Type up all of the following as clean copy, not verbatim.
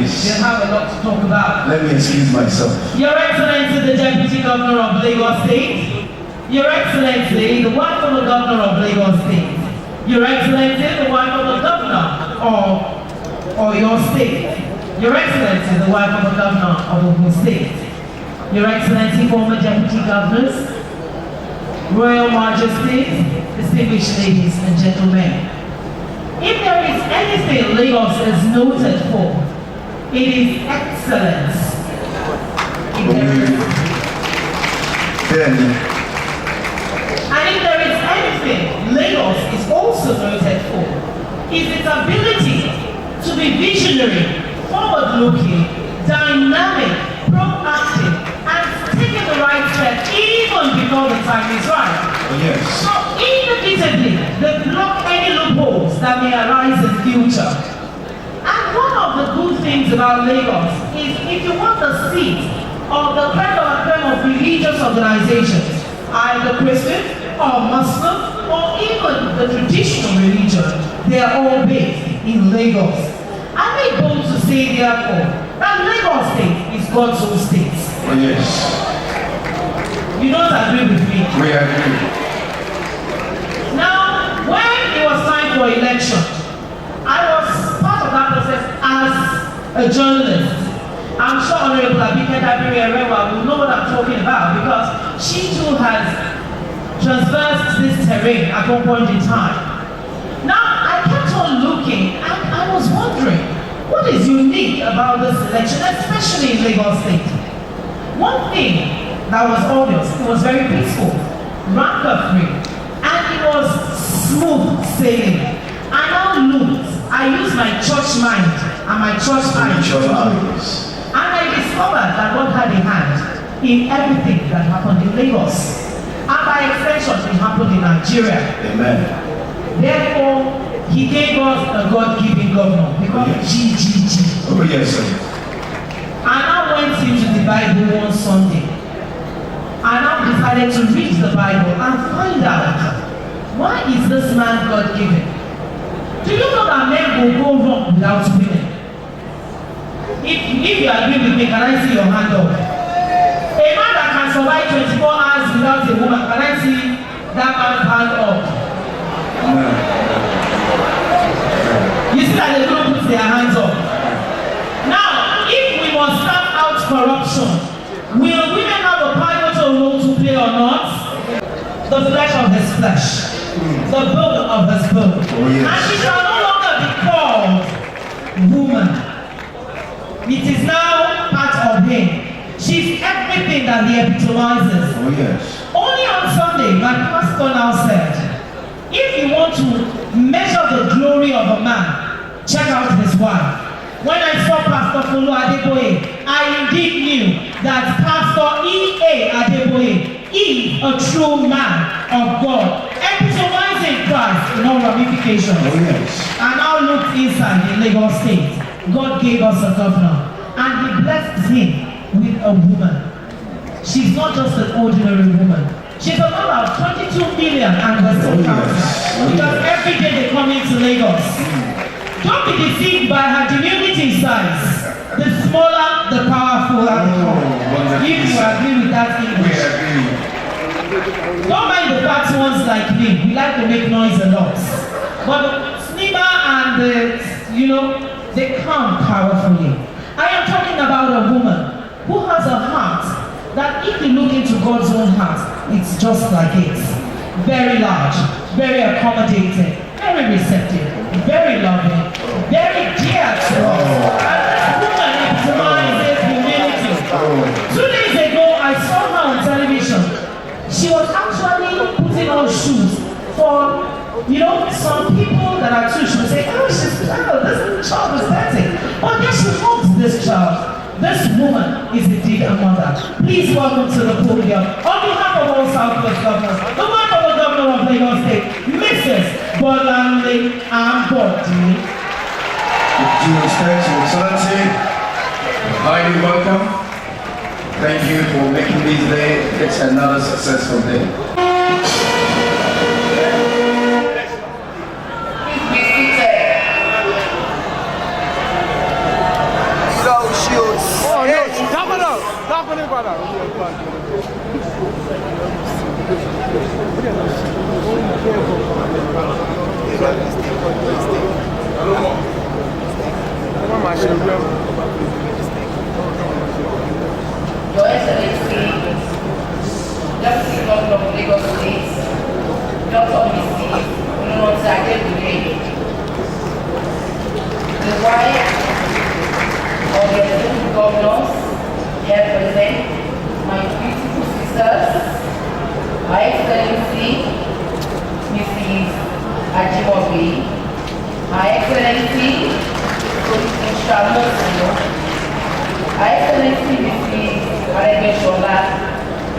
yes. We'll have a lot to talk about. Let me excuse myself. Your Excellency, the Deputy Governor of Lagos State. Your Excellency, the wife of the Governor of Lagos State. Your Excellency, the wife of the Governor of your state. Your Excellency, the wife of the Governor of Ogun State. Your Excellency, former Deputy Governors, Royal Majesties, distinguished ladies and gentlemen. If there is anything Lagos is noted for, it is excellence. And if there is anything Lagos is also noted for, is its ability to be visionary, forward-looking, dynamic, proactive, and taking the right step even before the time is right. Yes. So inevitably, they block any loopholes that may arise in future. And one of the good things about Lagos is if you want the seat of the kind of religious organizations, either Christian or Muslim or even the traditional religion, they are all based in Lagos. I may bold to say therefore that Lagos State is God's own state. Oh yes. You don't agree with me? We agree. Now, when it was time for election, I was part of that process as a journalist. I'm sure Honorable Ikeja will know what I'm talking about because she too has traversed this terrain at one point in time. Now, I kept on looking and I was wondering, what is unique about this election, especially in Lagos State? One thing that was obvious, it was very peaceful, rancor-free, and it was smooth sailing. I now looked, I used my church mind and my church eyes. And I discovered that God had a hand in everything that happened in Lagos. And by extension, it happened in Nigeria. Amen. Therefore, He gave us a God-given governor because GGG. Oh yes, sir. I now went into the Bible one Sunday. I now decided to read the Bible and find out, why is this man God-given? Do you know that men will go wrong without women? If you agree with me, can I see your hand up? A man that can survive 24 hours without a woman, can I see that man's hand up? No. You see that they don't put their hands up. Now, if we must stamp out corruption, will women have a pivotal role to play or not? The flesh of his flesh, the bone of his bone. Oh, yes. And she shall no longer be called woman. It is now part of him. She's everything that he epitomizes. Oh yes. Only on Sunday, my pastor now said, if you want to measure the glory of a man, check out his wife. When I saw Pastor Folo Adeboye, I indeed knew that Pastor E.A. Adeboye is a true man of God, epitomizing Christ in all ramifications. Oh yes. I now looked inside in Lagos State. God gave us a governor, and He blessed him with a woman. She's not just an ordinary woman. She's a mother of 22 million and we're still counting. Because every day they come into Lagos. Don't be deceived by her diminutive size. The smaller, the powerful are the if you agree with that English. Don't mind the fat ones like me. We like to make noise a lot. But Snibber and they come powerfully. I am talking about a woman who has a heart that if you look into God's own heart, it's just like it. Very large, very accommodating, very receptive, very loving, very dear to us. And this woman epitomizes humility. 2 days ago, I saw her on television. She was actually putting on shoes for, some people that are too. She would say, this child is pathetic. But then she holds this child. This woman is indeed a mother. Please welcome to the podium, on behalf of all Southwest governors, the wife of the Governor of Lagos State, Mrs. Bolanle Ambode. With due respect to Excellency, highly welcome. Thank you for making this day it's another successful day. Your Excellency, Deputy Governor of Lagos State, Dr. Mrs. Bolanle, the wife of the two governors here present, my beautiful sisters, Her Excellency Mrs. Ajimobi, Her Excellency Her Excellency Mrs. Aregbesola,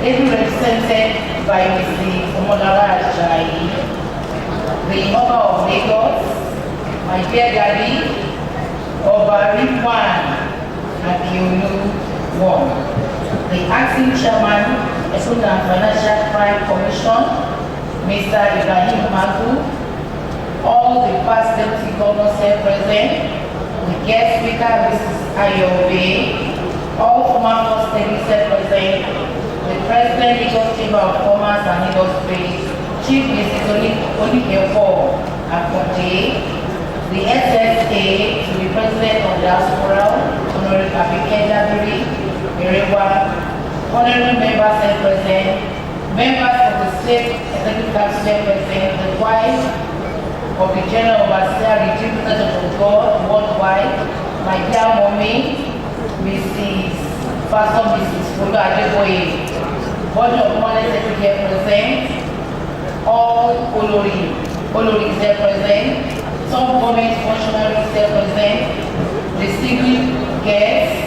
ably represented by Mrs. Ajayi, the Oba of Lagos, my dear daddy, Oba Ridwan Abiolu I, the acting chairman, Economic and Financial Crime Commission, Mr. Ibrahim Magu, all the past deputy governors here present, the guest speaker, Mrs. Ayobe, all former first ladies here present, the President, Lagos Chamber of Commerce and Industry, Chief Mrs. Ikeja Ambode, the SSA to the President of Diaspora, Honorable Ikeja honorable members and present, members of the State Executive Council present, the wife of the General Overseer, Representative of God worldwide, my dear mommy, Mrs. Pastor Mrs. Fulu Adeboye, Body of Money Secretary present, all Olori is there present, some government functionaries there present, distinguished guests,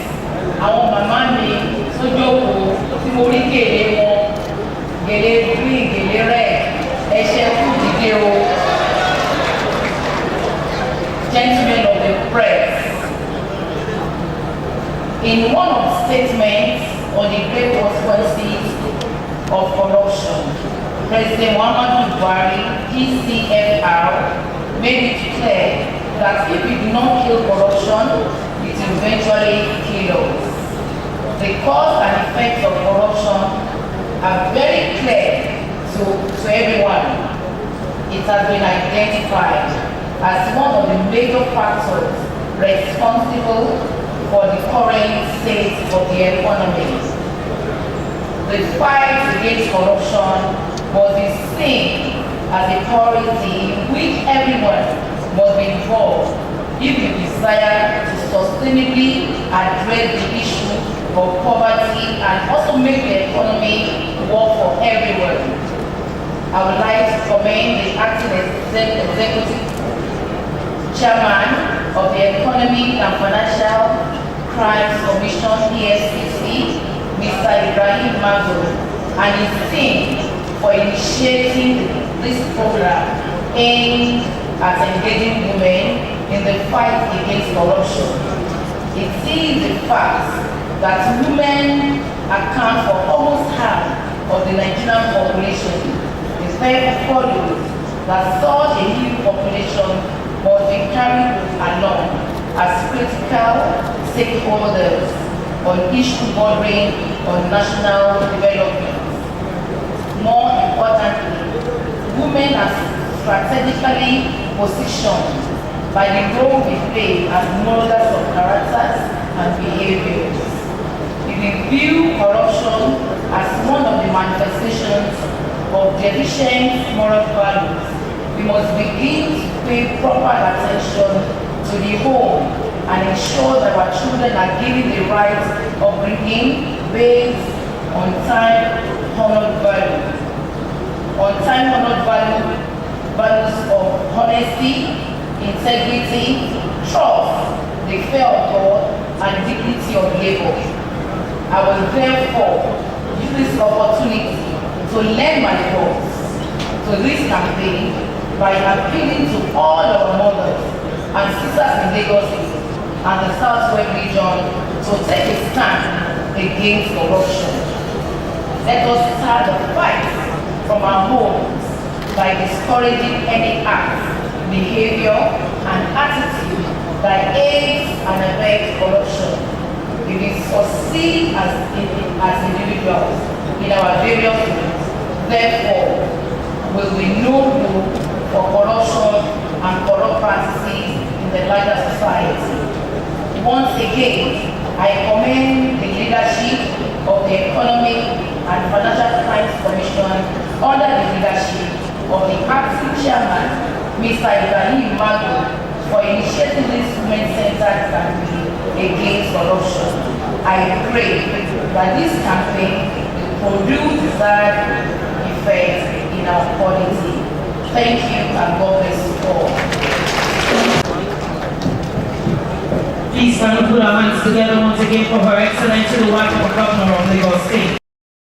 àwọn màmá mi tó jókòó tí mo rí gèlè wọn, gèlè green, gèlè red, ẹ̀ṣẹ̀ fún ìdílé o. Gentlemen of the press, in one of the statements on the great consequences of corruption, President Muhammadu Buhari, GCFR, made it clear that if we do not kill corruption, it will eventually kill us. The cause and effects of corruption are very clear to everyone. It has been identified as one of the major factors responsible for the current state of the economy. The fight against corruption must be seen as a priority in which everyone must be involved if you desire to sustainably address the issue of poverty and also make the economy work for everyone. I would like to commend the acting executive chairman of the Economic and Financial Crimes Commission (EFCC), Mr. Ibrahim Magu, and his team for initiating this program aimed at engaging women in the fight against corruption. It is a fact that women account for almost half of the Nigerian population. It's therefore that such a huge population must be carried along as critical stakeholders on issues bordering on national development. More importantly, women are strategically positioned by the role we play as moulders of characters and behaviours. If we view corruption as one of the manifestations of deficient moral values, we must begin to pay proper attention to the home and ensure that our children are given the right upbringing based on time-honored values. On time-honored values of honesty, integrity, trust, the fear of God, and dignity of labor. I will therefore use this opportunity to lend my voice to this campaign by appealing to all our mothers and sisters in Lagos and the Southwest region to take a stand against corruption. Let us start the fight from our homes by discouraging any act, behaviour, and attitude that aids and abets corruption. If we succeed as as individuals in our various fields. Therefore, will be no room for corruption and corrupt practices in the larger society. Once again, I commend the leadership of the Economic and Financial Crimes Commission under the leadership of the acting chairman, Mr. Ibrahim Magu, for initiating this women-centered campaign against corruption. I pray that this campaign will produce desired effects in our polity. Thank you and God bless you all. Please can we put our hands together once again for Her Excellency the wife of the Governor of Lagos State.